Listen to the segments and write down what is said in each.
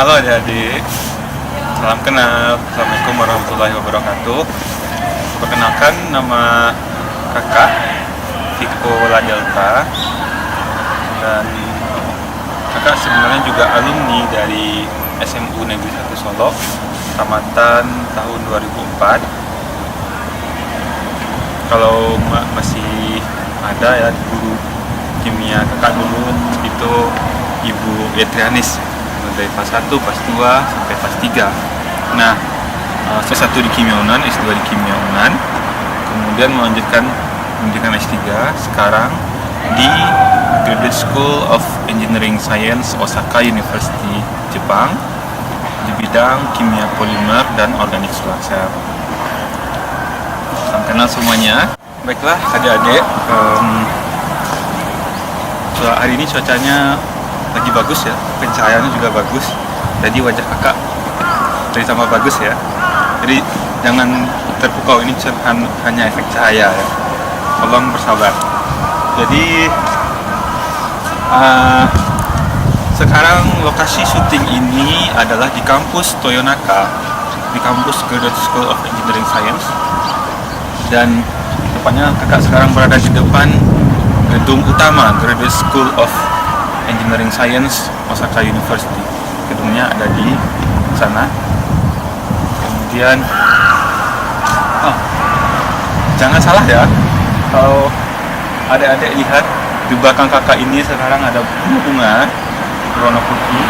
Halo adik-adik, salam kenal. Assalamualaikum warahmatullahi wabarakatuh. Perkenalkan, nama kakak Viko Ladelta. Dan kakak sebenarnya juga alumni dari SMU Negeri 1 Solo, tamatan tahun 2004. Kalau masih ada ya guru kimia kakak dulu itu Ibu Yetrianis, dari kelas 1, kelas 2 sampai kelas 3. Nah, S1 di Kimia Unan, S2 di Kimia Unan, kemudian melanjutkan pendidikan S3 sekarang di Graduate School of Engineering Science Osaka University, Jepang, di bidang kimia polimer dan organik structure. Salam kenal semuanya. Baiklah adik-adik, hari ini cuacanya lagi bagus ya, pencahayaannya juga bagus, jadi wajah kakak jadi tambah bagus ya. Jadi jangan terpukau, ini hanya efek cahaya ya, tolong bersabar. Jadi sekarang lokasi syuting ini adalah di kampus Toyonaka, di kampus Graduate School of Engineering Science, dan tepatnya kakak sekarang berada di depan gedung utama Graduate School of Engineering Science Osaka University. Gedungnya ada di sana. Kemudian jangan salah ya, kalau adik-adik lihat di belakang kakak ini sekarang ada bunga berwarna putih.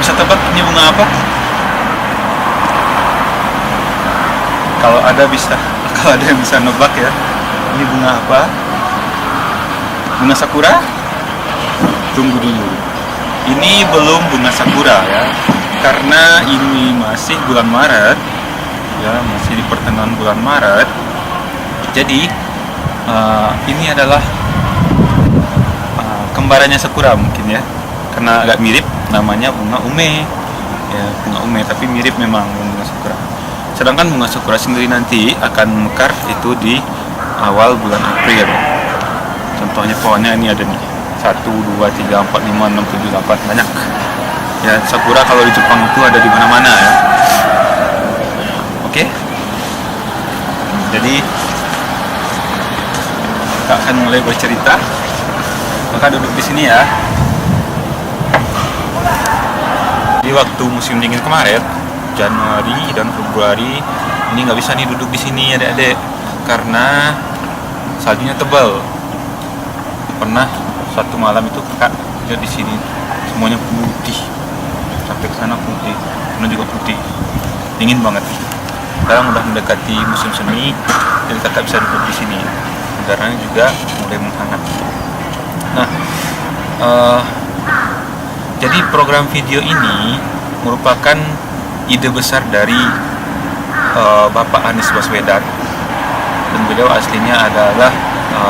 Bisa tebak ini bunga apa? Kalau ada yang bisa nebak ya, ini bunga apa? Bunga sakura? Tunggu dulu, ini belum bunga sakura ya, karena ini masih bulan Maret ya, masih di pertengahan bulan Maret. Jadi ini adalah kembarannya sakura mungkin ya, karena agak mirip, namanya bunga ume ya, bunga ume, tapi mirip memang bunga sakura. Sedangkan bunga sakura sendiri nanti akan mekar itu di awal bulan April. Contohnya pohonnya ini ada nih, 1, 2, 3, 4, 5, 6, 7, 8, banyak ya. Sakura kalau di Jepang itu ada di mana-mana ya. Oke, jadi kita akan mulai bercerita. Maka duduk di sini ya. Di waktu musim dingin kemarin, Januari dan Februari, ini nggak bisa nih duduk di sini adik-adik, karena saljunya tebal. Pernah satu malam itu kakak lihat di sini semuanya putih, sampai ke sana putih, sana juga putih, dingin banget. Sekarang udah mendekati musim semi, jadi kakak bisa duduk di sini. Udaranya juga mulai menghangat. Nah, jadi program video ini merupakan ide besar dari Bapak Anies Baswedan, dan beliau aslinya adalah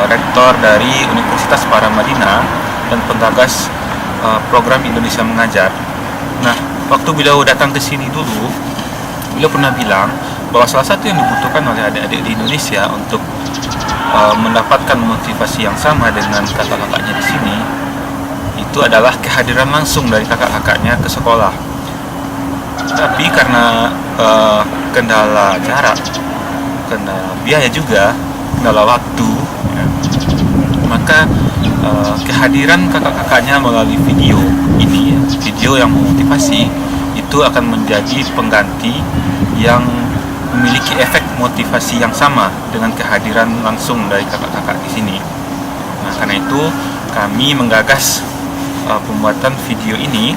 rektor dari Universitas Paramadina dan penggagas program Indonesia Mengajar. Nah, waktu beliau datang ke sini dulu, beliau pernah bilang bahwa salah satu yang dibutuhkan oleh adik-adik di Indonesia untuk mendapatkan motivasi yang sama dengan kakak-kakaknya di sini, itu adalah kehadiran langsung dari kakak-kakaknya ke sekolah. Tapi karena kendala jarak, kendala biaya juga, kendala waktu, maka kehadiran kakak-kakaknya melalui video ini, video yang memotivasi, itu akan menjadi pengganti yang memiliki efek motivasi yang sama dengan kehadiran langsung dari kakak-kakak di sini. Nah, karena itu kami menggagas pembuatan video ini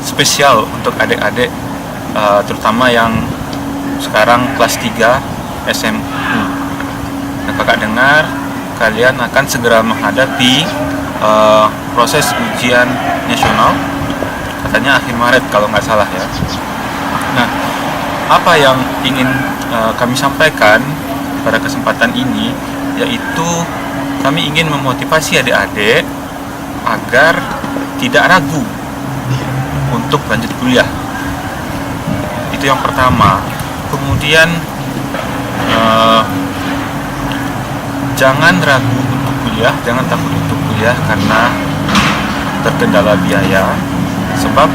spesial untuk adik-adik, terutama yang sekarang kelas 3 SMU. Nah, kakak dengar kalian akan segera menghadapi proses ujian nasional, katanya akhir Maret kalau nggak salah ya. Nah, apa yang ingin kami sampaikan pada kesempatan ini, yaitu kami ingin memotivasi adik-adik agar tidak ragu untuk lanjut kuliah. Itu yang pertama. Kemudian jangan ragu untuk kuliah, jangan takut untuk kuliah karena terkendala biaya. Sebab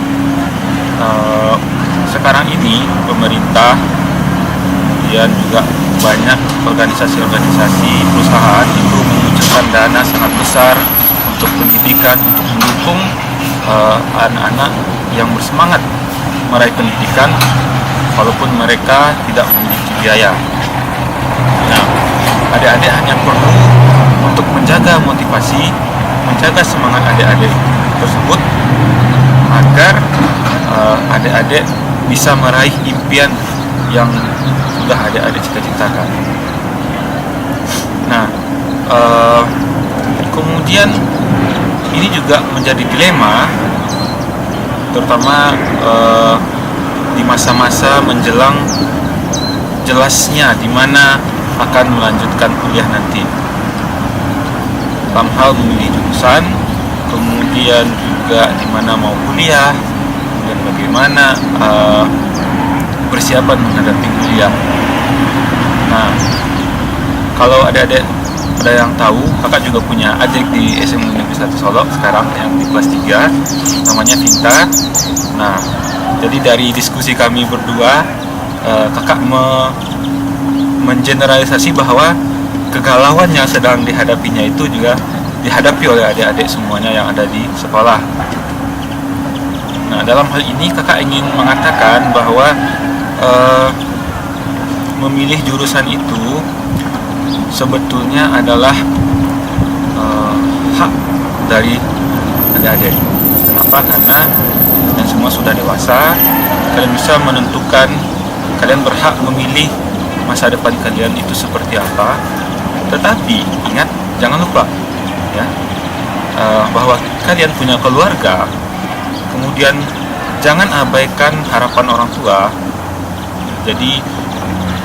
sekarang ini pemerintah dan juga banyak organisasi-organisasi perusahaan itu mengucurkan dana sangat besar untuk pendidikan, untuk mendukung anak-anak yang bersemangat meraih pendidikan walaupun mereka tidak memiliki biaya. Nah, adik-adik hanya perlu untuk menjaga motivasi, menjaga semangat adik-adik tersebut agar adik-adik bisa meraih impian yang sudah adik-adik cita-citakan. Nah, kemudian ini juga menjadi dilema, terutama di masa-masa menjelang jelasnya di mana akan melanjutkan kuliah nanti. Dalam hal memilih jurusan, kemudian juga di mana mau kuliah, dan bagaimana persiapan menghadapi kuliah. Nah, kalau adik-adik ada yang tahu, kakak juga punya adik di SMA Negeri 1 Solo sekarang yang di kelas 3, namanya Vinta. Nah, jadi dari diskusi kami berdua, kakak mengeneralisasi bahwa kegalauan yang sedang dihadapinya itu juga dihadapi oleh adik-adik semuanya yang ada di sekolah. Nah, dalam hal ini kakak ingin mengatakan bahwa memilih jurusan itu sebetulnya adalah hak dari adik-adik. Kenapa? Karena kalian semua sudah dewasa, kalian bisa menentukan, kalian berhak memilih masa depan kalian itu seperti apa. Tetapi ingat, jangan lupa ya, bahwa kalian punya keluarga. Kemudian jangan abaikan harapan orang tua. Jadi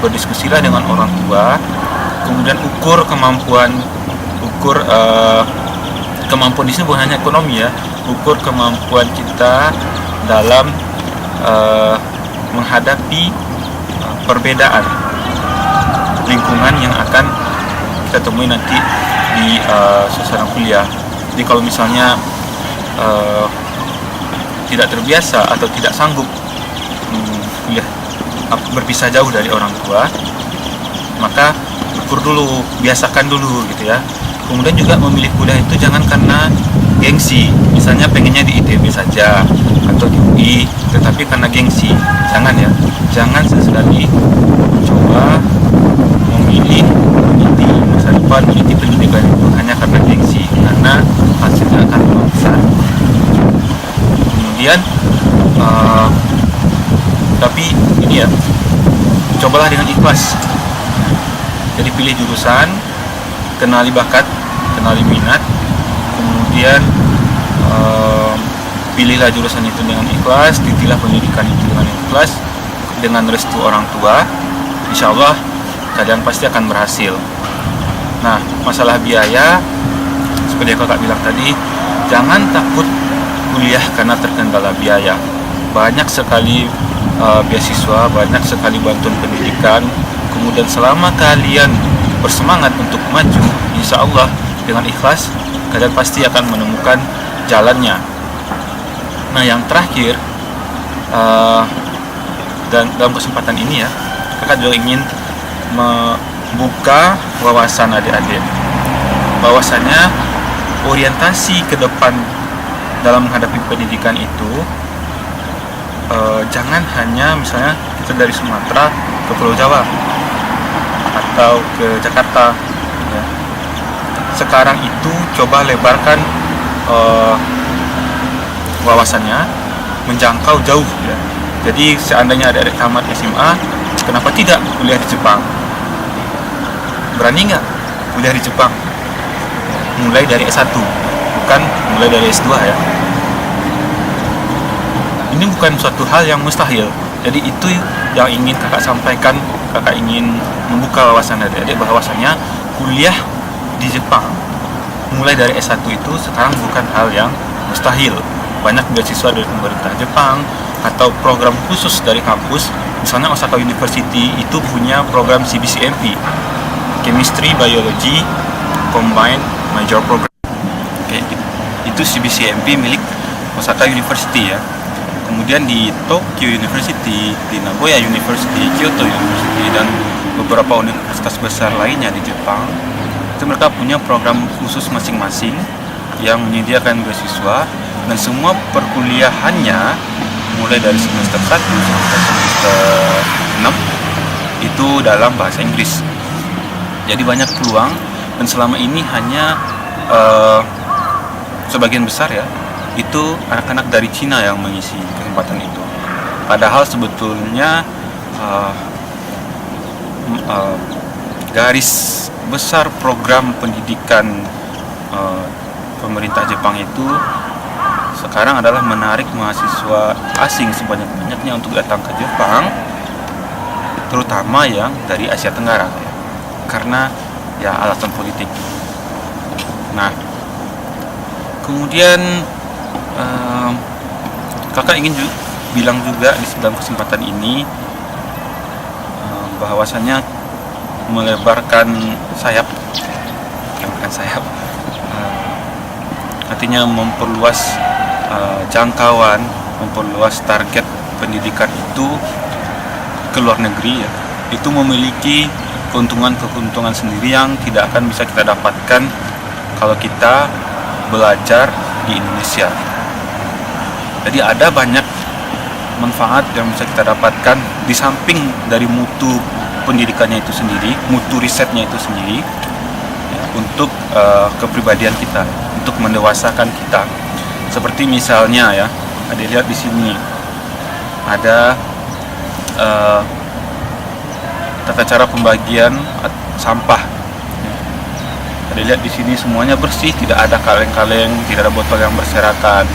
berdiskusilah dengan orang tua, kemudian ukur kemampuan di sini bukan hanya ekonomi ya, ukur kemampuan kita dalam menghadapi perbedaan lingkungan yang akan kita temui nanti di suasana kuliah. Jadi kalau misalnya tidak terbiasa atau tidak sanggup kuliah berpisah jauh dari orang tua, maka ukur dulu, biasakan dulu gitu ya. Kemudian juga memilih kuliah itu jangan karena gengsi, misalnya pengennya di ITB saja atau di UI, tetapi karena gengsi, jangan ya. Jangan sesekali coba memilih meniti masa depan, meniti pendidikan itu hanya karena gengsi, karena hasilnya akan lebih besar. Kemudian tapi ini ya, cobalah dengan ikhlas. Jadi pilih jurusan, kenali bakat, kenali minat, kemudian pilihlah jurusan itu dengan ikhlas, titilah pendidikan itu dengan ikhlas, dengan restu orang tua. Insya Allah kalian pasti akan berhasil. Nah, masalah biaya, seperti yang kakak bilang tadi, jangan takut kuliah karena terkendala biaya. Banyak sekali beasiswa, banyak sekali bantuan pendidikan. Kemudian selama kalian bersemangat untuk maju, insya Allah dengan ikhlas kalian pasti akan menemukan jalannya. Nah, yang terakhir, dan dalam kesempatan ini ya, kakak juga ingin membuka wawasan adik-adik, bahwasanya orientasi ke depan dalam menghadapi pendidikan itu jangan hanya misalnya kita dari Sumatera ke Pulau Jawa atau ke Jakarta ya. Sekarang itu coba lebarkan wawasannya, menjangkau jauh ya. Jadi seandainya ada tamat SMA, kenapa tidak kuliah di Jepang? Berani nggak kuliah di Jepang? Mulai dari S1, bukan mulai dari S2 ya. Ini bukan suatu hal yang mustahil. Jadi itu yang ingin kakak sampaikan. Kakak ingin membuka wawasan adik-adik bahwasanya kuliah di Jepang mulai dari S1 itu sekarang bukan hal yang mustahil. Banyak beasiswa dari pemerintah Jepang atau program khusus dari kampus. Misalnya Osaka University itu punya program CBCMP, Chemistry Biology Combined Major Program. Oke, itu CBCMP milik Osaka University ya. Kemudian di Tokyo University, di Nagoya University, Kyoto University, dan beberapa universitas besar lainnya di Jepang, itu mereka punya program khusus masing-masing yang menyediakan beasiswa, dan semua perkuliahannya mulai dari semester 1 sampai semester 6 itu dalam bahasa Inggris. Jadi banyak peluang, dan selama ini hanya sebagian besar ya itu anak-anak dari Cina yang mengisi kesempatan itu. Padahal sebetulnya garis besar program pendidikan pemerintah Jepang itu sekarang adalah menarik mahasiswa asing sebanyak-banyaknya untuk datang ke Jepang, terutama yang dari Asia Tenggara ya, karena ya alasan politik. Nah, kemudian kakak ingin bilang juga di dalam kesempatan ini bahwasanya melebarkan sayap, bukan sayap, artinya memperluas jangkauan, memperluas target pendidikan itu ke luar negeri ya, itu memiliki keuntungan-keuntungan sendiri yang tidak akan bisa kita dapatkan kalau kita belajar di Indonesia. Jadi ada banyak manfaat yang bisa kita dapatkan di samping dari mutu pendidikannya itu sendiri, mutu risetnya itu sendiri ya, untuk kepribadian kita, untuk mendewasakan kita. Seperti misalnya ya, ada lihat di sini ada tata cara pembagian sampah. Ada lihat di sini semuanya bersih, tidak ada kaleng-kaleng, tidak ada botol yang berserakan.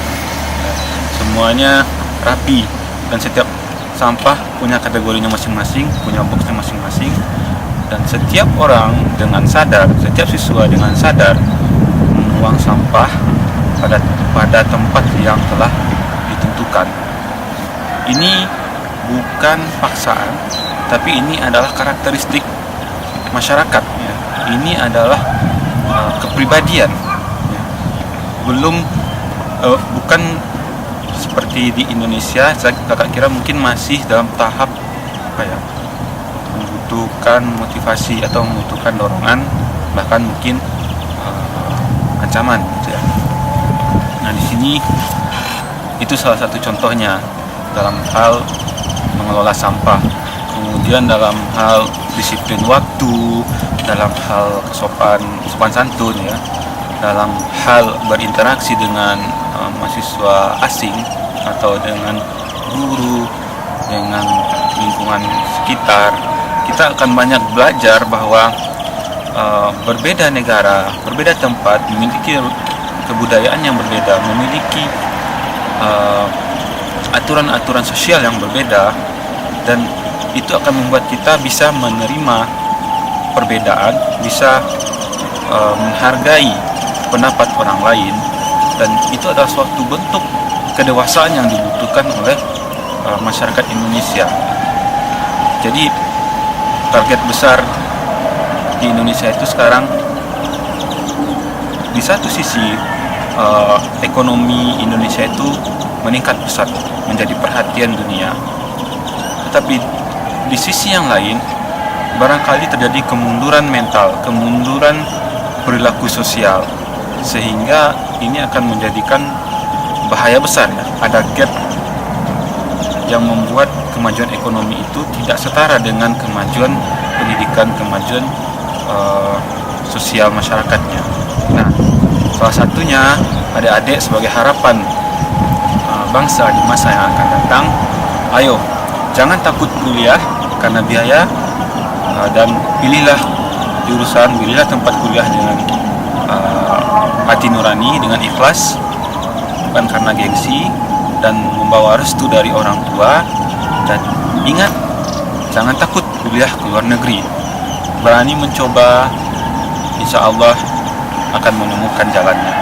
Semuanya rapi, dan setiap sampah punya kategorinya masing-masing, punya boxnya masing-masing, dan setiap orang dengan sadar, setiap siswa dengan sadar membuang sampah pada tempat yang telah ditentukan. Ini bukan paksaan, tapi ini adalah karakteristik masyarakat ya. Ini adalah kepribadian ya. Bukan seperti di Indonesia. Kakak kira mungkin masih dalam tahap membutuhkan motivasi atau membutuhkan dorongan, bahkan mungkin ancaman gitu ya. Nah, di sini itu salah satu contohnya dalam hal mengelola sampah, kemudian dalam hal disiplin waktu, dalam hal sopan santun ya, dalam hal berinteraksi dengan mahasiswa asing atau dengan guru, dengan lingkungan sekitar. Kita akan banyak belajar bahwa berbeda negara, berbeda tempat memiliki kebudayaan yang berbeda, memiliki aturan-aturan sosial yang berbeda, dan itu akan membuat kita bisa menerima perbedaan, bisa menghargai pendapat orang lain, dan itu adalah suatu bentuk kedewasaan yang dibutuhkan oleh masyarakat Indonesia. Jadi target besar di Indonesia itu sekarang di satu sisi ekonomi Indonesia itu meningkat pesat, menjadi perhatian dunia, tetapi di sisi yang lain barangkali terjadi kemunduran mental, kemunduran perilaku sosial, sehingga ini akan menjadikan bahaya besar ya. Ada gap yang membuat kemajuan ekonomi itu tidak setara dengan kemajuan pendidikan, kemajuan sosial masyarakatnya. Nah, salah satunya adik-adik sebagai harapan bangsa di masa yang akan datang, ayo jangan takut kuliah karena biaya, dan pilihlah jurusan, pilihlah tempat kuliah dengan hati nurani, dengan ikhlas, bukan karena gengsi, dan membawa restu dari orang tua. Dan ingat, jangan takut kuliah ke luar negeri, berani mencoba, insya Allah akan menemukan jalannya.